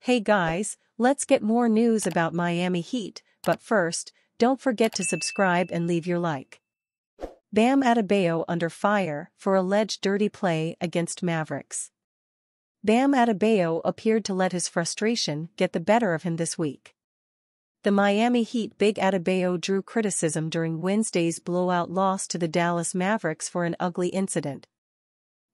Hey guys, let's get more news about Miami Heat, but first, don't forget to subscribe and leave your like. Bam Adebayo under fire for alleged dirty play against Mavericks. Bam Adebayo appeared to let his frustration get the better of him this week. The Miami Heat big Adebayo drew criticism during Wednesday's blowout loss to the Dallas Mavericks for an ugly incident.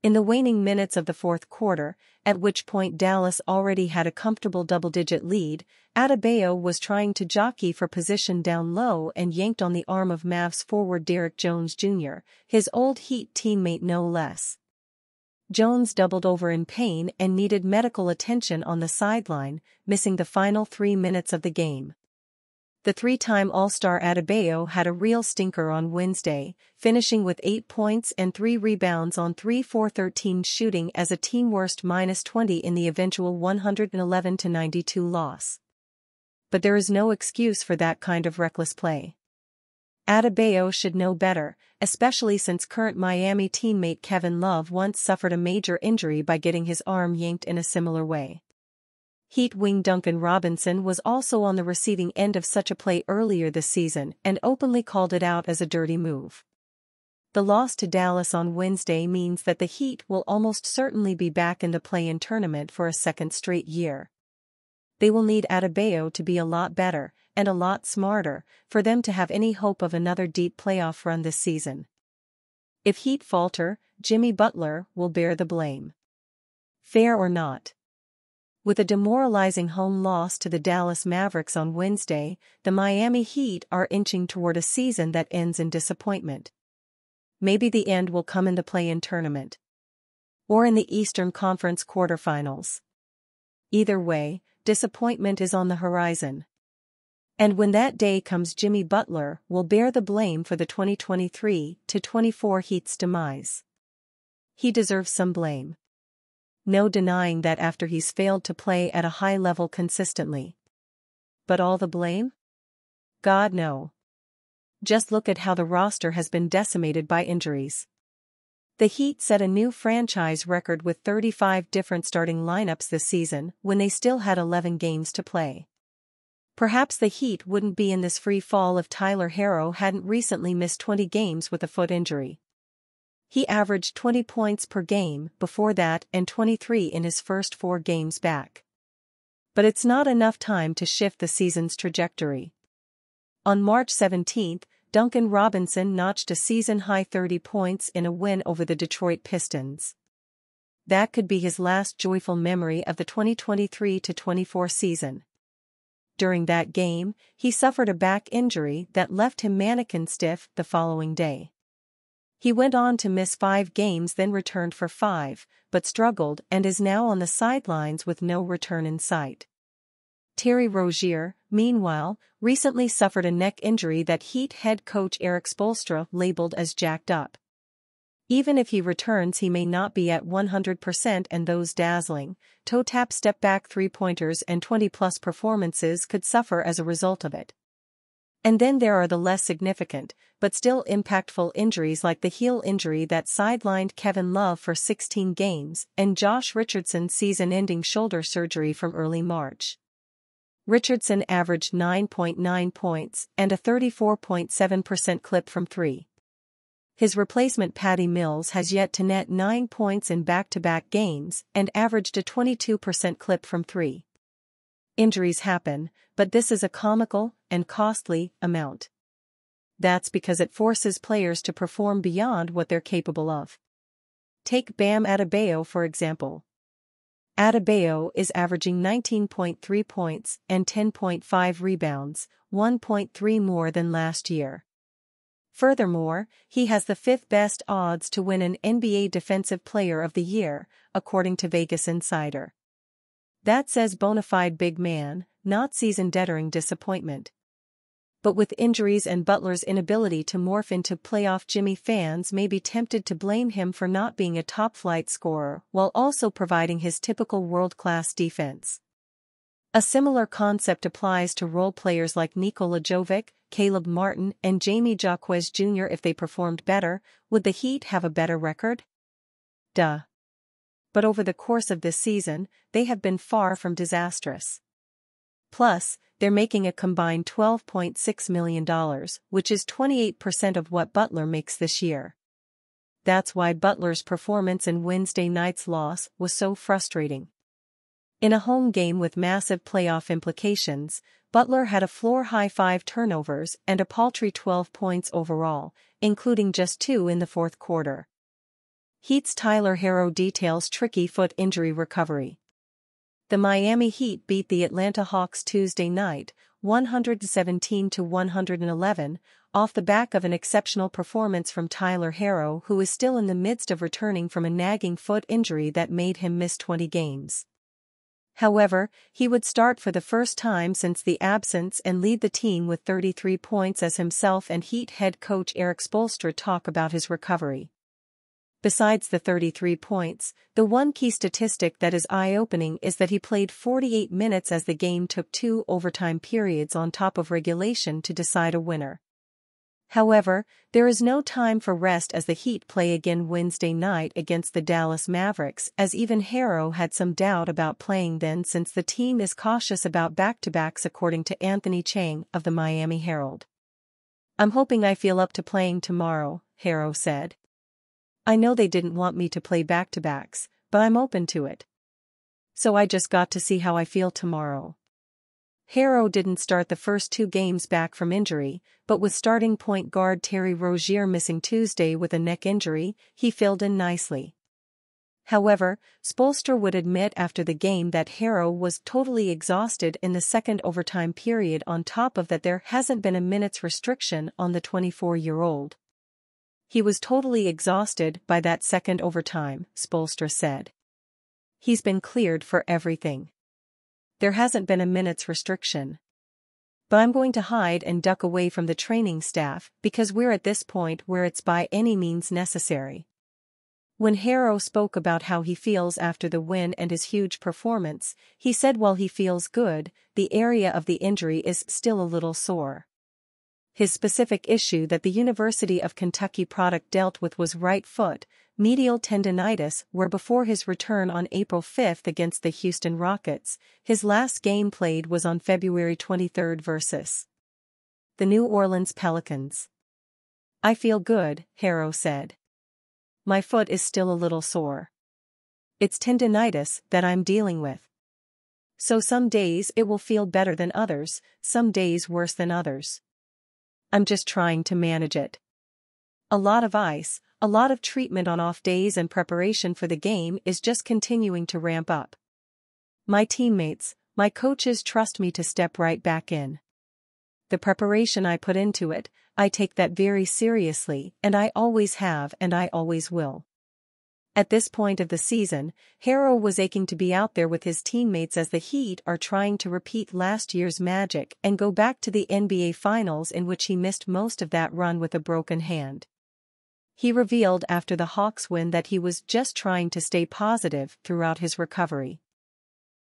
In the waning minutes of the fourth quarter, at which point Dallas already had a comfortable double-digit lead, Adebayo was trying to jockey for position down low and yanked on the arm of Mavs forward Derrick Jones Jr., his old Heat teammate no less. Jones doubled over in pain and needed medical attention on the sideline, missing the final 3 minutes of the game. The three-time All-Star Adebayo had a real stinker on Wednesday, finishing with 8 points and 3 rebounds on 3-4-13 shooting as a team-worst -20 in the eventual 111-92 loss. But there is no excuse for that kind of reckless play. Adebayo should know better, especially since current Miami teammate Kevin Love once suffered a major injury by getting his arm yanked in a similar way. Heat wing Duncan Robinson was also on the receiving end of such a play earlier this season and openly called it out as a dirty move. The loss to Dallas on Wednesday means that the Heat will almost certainly be back in the play-in tournament for a second straight year. They will need Adebayo to be a lot better and a lot smarter for them to have any hope of another deep playoff run this season. If Heat falter, Jimmy Butler will bear the blame. Fair or not? With a demoralizing home loss to the Dallas Mavericks on Wednesday, the Miami Heat are inching toward a season that ends in disappointment. Maybe the end will come in the play-in tournament. Or in the Eastern Conference quarterfinals. Either way, disappointment is on the horizon. And when that day comes, Jimmy Butler will bear the blame for the 2023-24 Heat's demise. He deserves some blame. No denying that after he's failed to play at a high level consistently. But all the blame? God no. Just look at how the roster has been decimated by injuries. The Heat set a new franchise record with 35 different starting lineups this season when they still had 11 games to play. Perhaps the Heat wouldn't be in this free fall if Tyler Herro hadn't recently missed 20 games with a foot injury. He averaged 20 points per game before that and 23 in his first 4 games back. But it's not enough time to shift the season's trajectory. On March 17, Duncan Robinson notched a season-high 30 points in a win over the Detroit Pistons. That could be his last joyful memory of the 2023-24 season. During that game, he suffered a back injury that left him mannequin stiff the following day. He went on to miss 5 games, then returned for 5, but struggled and is now on the sidelines with no return in sight. Terry Rozier, meanwhile, recently suffered a neck injury that Heat head coach Erik Spoelstra labeled as jacked up. Even if he returns, he may not be at 100%, and those dazzling, toe-tap step-back three-pointers and 20-plus performances could suffer as a result of it. And then there are the less significant, but still impactful injuries like the heel injury that sidelined Kevin Love for 16 games and Josh Richardson's season-ending shoulder surgery from early March. Richardson averaged 9.9 points and a 34.7% clip from 3. His replacement Patty Mills has yet to net 9 points in back-to-back games and averaged a 22% clip from 3. Injuries happen, but this is a comical and costly amount. That's because it forces players to perform beyond what they're capable of. Take Bam Adebayo for example. Adebayo is averaging 19.3 points and 10.5 rebounds, 1.3 more than last year. Furthermore, he has the 5th best odds to win an NBA Defensive Player of the Year, according to Vegas Insider. That says bona fide big man, not season-deterring disappointment. But with injuries and Butler's inability to morph into playoff Jimmy, fans may be tempted to blame him for not being a top-flight scorer while also providing his typical world-class defense. A similar concept applies to role players like Nikola Jovic, Caleb Martin, and Jamie Jaquez Jr. If they performed better, would the Heat have a better record? Duh. but over the course of this season, they have been far from disastrous. Plus, they're making a combined $12.6 million, which is 28% of what Butler makes this year. That's why Butler's performance in Wednesday night's loss was so frustrating. In a home game with massive playoff implications, Butler had a floor-high 5 turnovers and a paltry 12 points overall, including just 2 in the fourth quarter. Heat's Tyler Herro details tricky foot injury recovery. The Miami Heat beat the Atlanta Hawks Tuesday night, 117-111, off the back of an exceptional performance from Tyler Herro, who is still in the midst of returning from a nagging foot injury that made him miss 20 games. However, he would start for the first time since the absence and lead the team with 33 points as himself and Heat head coach Erik Spoelstra talk about his recovery. Besides the 33 points, the one key statistic that is eye-opening is that he played 48 minutes as the game took 2 overtime periods on top of regulation to decide a winner. However, there is no time for rest as the Heat play again Wednesday night against the Dallas Mavericks, as even Herro had some doubt about playing then since the team is cautious about back-to-backs, according to Anthony Chang of the Miami Herald. "I'm hoping I feel up to playing tomorrow," Herro said. "I know they didn't want me to play back-to-backs, but I'm open to it. So I just got to see how I feel tomorrow." Herro didn't start the first 2 games back from injury, but with starting point guard Terry Rozier missing Tuesday with a neck injury, he filled in nicely. However, Spoelstra would admit after the game that Herro was totally exhausted in the second overtime period. On top of that, there hasn't been a minutes restriction on the 24-year-old. "He was totally exhausted by that second overtime," Spoelstra said. "He's been cleared for everything. There hasn't been a minutes restriction. But I'm going to hide and duck away from the training staff because we're at this point where it's by any means necessary." When Herro spoke about how he feels after the win and his huge performance, he said while he feels good, the area of the injury is still a little sore. His specific issue that the University of Kentucky product dealt with was right foot, medial tendinitis, where before his return on April 5 against the Houston Rockets, his last game played was on February 23 versus the New Orleans Pelicans. "I feel good," Herro said. "My foot is still a little sore. It's tendinitis that I'm dealing with. So some days it will feel better than others, some days worse than others. I'm just trying to manage it. A lot of ice, a lot of treatment on off days, and preparation for the game is just continuing to ramp up. My teammates, my coaches trust me to step right back in. The preparation I put into it, I take that very seriously, and I always have and I always will." At this point of the season, Herro was aching to be out there with his teammates as the Heat are trying to repeat last year's magic and go back to the NBA Finals, in which he missed most of that run with a broken hand. He revealed after the Hawks win that he was just trying to stay positive throughout his recovery.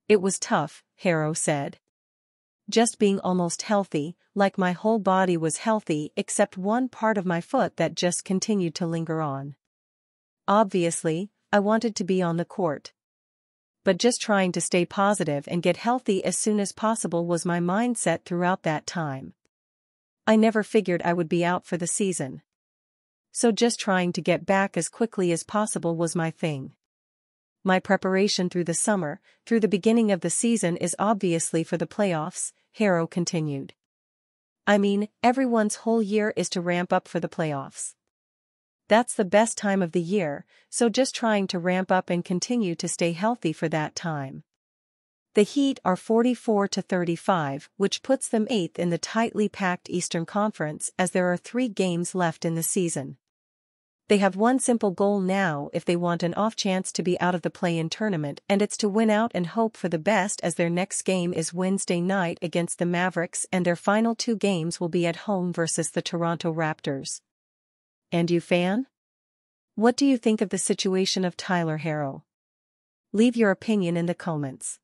"It was tough," Herro said. "Just being almost healthy, like my whole body was healthy except one part of my foot that just continued to linger on. Obviously, I wanted to be on the court. But just trying to stay positive and get healthy as soon as possible was my mindset throughout that time. I never figured I would be out for the season. So just trying to get back as quickly as possible was my thing. My preparation through the summer, through the beginning of the season, is obviously for the playoffs," Herro continued. "I mean, everyone's whole year is to ramp up for the playoffs. That's the best time of the year, so just trying to ramp up and continue to stay healthy for that time." The Heat are 44-35, which puts them 8th in the tightly packed Eastern Conference as there are 3 games left in the season. They have one simple goal now if they want an off chance to be out of the play-in tournament, and it's to win out and hope for the best, as their next game is Wednesday night against the Mavericks and their final 2 games will be at home versus the Toronto Raptors. And you, fan? What do you think of the situation of Tyler Herro? Leave your opinion in the comments.